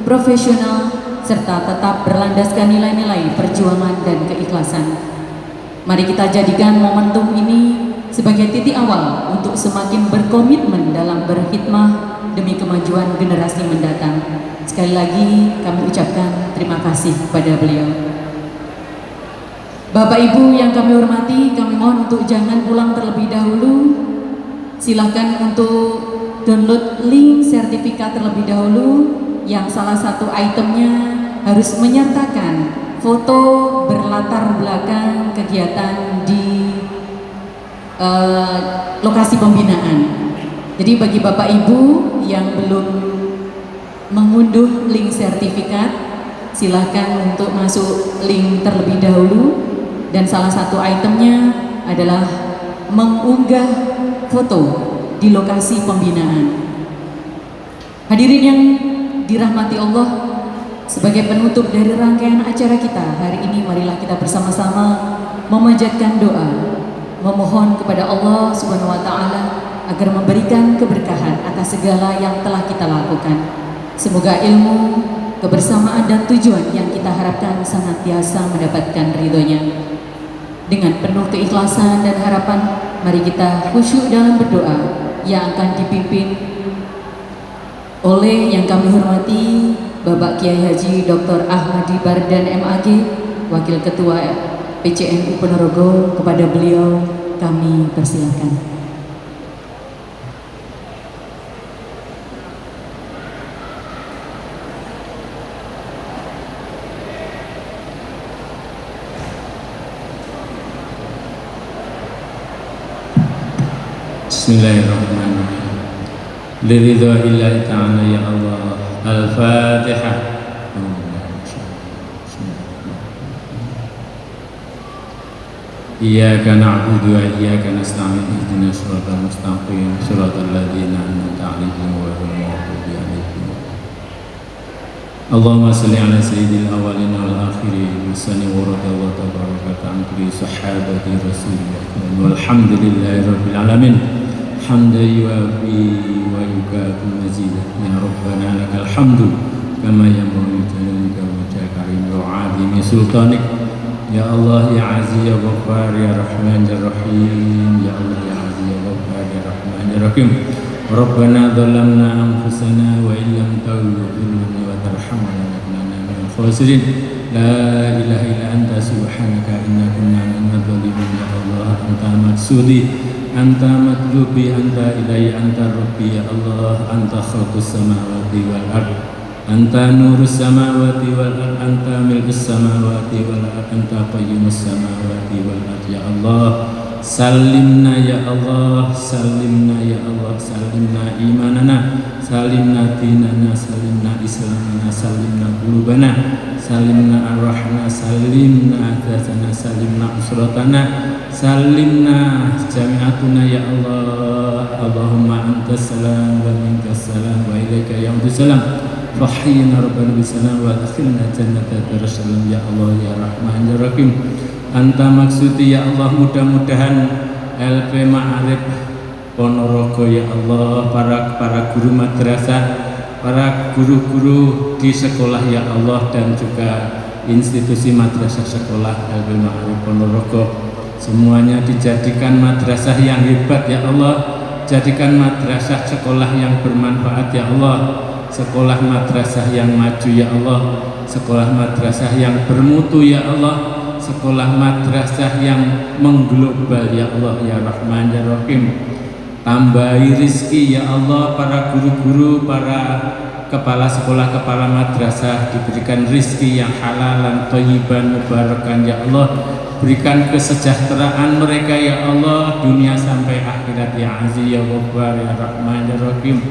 profesional, serta tetap berlandaskan nilai-nilai perjuangan dan keikhlasan. Mari kita jadikan momentum ini sebagai titik awal untuk semakin berkomitmen dalam berkhidmah demi kemajuan generasi mendatang. Sekali lagi kami ucapkan terima kasih kepada beliau. Bapak Ibu yang kami hormati, kami mohon untuk jangan pulang terlebih dahulu. Silakan untuk download link sertifikat terlebih dahulu, yang salah satu itemnya harus menyertakan foto berlatar belakang kegiatan di lokasi pembinaan. Jadi bagi Bapak Ibu yang belum mengunduh link sertifikat, silahkan untuk masuk link terlebih dahulu, dan salah satu itemnya adalah mengunggah foto di lokasi pembinaan. Hadirin yang dirahmati Allah, sebagai penutup dari rangkaian acara kita hari ini, marilah kita bersama-sama memanjatkan doa, memohon kepada Allah Subhanahu wa Ta'ala agar memberikan keberkahan atas segala yang telah kita lakukan. Semoga ilmu, kebersamaan dan tujuan yang kita harapkan senantiasa mendapatkan ridhonya. Dengan penuh keikhlasan dan harapan, mari kita khusyuk dalam berdoa yang akan dipimpin oleh yang kami hormati Bapak Kiai Haji Dr. Ahmadi Bardan MAG, Wakil Ketua PCNU Ponorogo. Kepada beliau kami persilakan. Bismillahirrahmanirrahim. Liridha'illahi ta'ala ya Allah. Al-Fatihah. Iyyaka na'budu wa iyyaka nasta'in. Ihdinas siratal mustaqim, siratal ladzina an'amta 'alaihim ghairil maghdubi 'alaihim. Allahumma shalli 'ala sayyidil awwalin wal akhirin wa sallim wa radallahu tabaraka an kulli sahabati rasulillah walhamdulillahi rabbil alamin. Hamdan yuwafi wa yukafi mazidah. Ya Rabbana lakal hamdu kama yanbaghi li jalalika wa wajhika karim wa 'azimi sultanik. Ya Allah ya Aziz ya Ghaffar ya Rahman ya Rahim. Ya Allah ya Aziz ya Ghaffar ya Rahman ya Rahim. Rabbana dhalamna anfusana wa illam taghfir lana wa tarhamna lanakunanna minal khasirin. La ilaha illa anta subhanaka inna kunna minadh dhalimin. Ya Allah anta maksudi, anta matlubi, anta ilahi, anta rabbi. Ya Allah anta khalqus samawati wal ard, anta nurus samawati wal ard, anta milkus samawati wal ard, anta qayyumus samawati wal ard. Ya Allah salimna ya Allah, salimna ya Allah, salimna imanana, salimna dinana, salimna islamana, salimna qulubana, salimna arwahna, salimna adatana, salimna usratana, salimna jami'atuna ya Allah. Allahumma antas salam wa minkas salam wa ilaika ya'udus salam. Fahyina rabbana bisalam wa akhilna jannata darussalam. Ya Allah ya Rahman ya Rahim. Anta maksudi ya Allah, mudah-mudahan LP Ma'arif Ponorogo ya Allah, para guru madrasah, para guru-guru di sekolah ya Allah, dan juga institusi madrasah sekolah LP Ma'arif Ponorogo, semuanya dijadikan madrasah yang hebat ya Allah. Jadikan madrasah sekolah yang bermanfaat ya Allah, sekolah madrasah yang maju ya Allah, sekolah madrasah yang bermutu ya Allah, sekolah madrasah yang mengglobal ya Allah ya Rahman ya Rahim. Tambahi rizki ya Allah, para guru-guru, para kepala sekolah, kepala madrasah diberikan rizki yang halalan, thayyiban, mubarakan ya Allah. Berikan kesejahteraan mereka ya Allah, dunia sampai akhirat ya Aziz ya Ghaffar ya Rahman ya Rahim.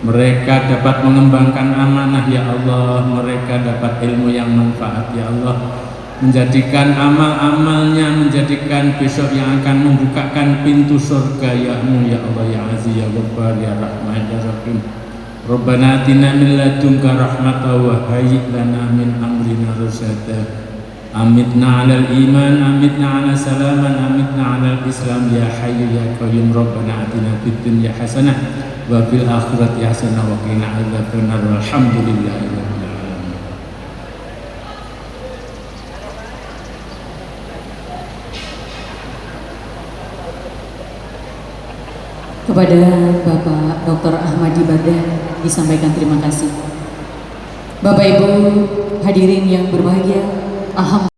Mereka dapat mengembangkan amanah ya Allah, mereka dapat ilmu yang manfaat ya Allah. menjadikan amal-amalnya, menjadikan besok yang akan membukakan pintu surga ya-Mu ya Allah ya Aziz ya Ghaffar ya Rahman ya Rahim. Rabbana atina min ladunka rahmatan wa hayyi lana min amrina rasyada. Amitna 'alal iman, amitna 'ala salaman, amitna 'alal islam ya hayyu ya qayyum. Rabbana atina fid dunya hasanah wa fil akhirati hasanah wa qina adzabannar. Walhamdulillahirabbil alamin. Kepada Bapak Dr. Ahmadi Badan disampaikan terima kasih. Bapak Ibu hadirin yang berbahagia, alhamdulillah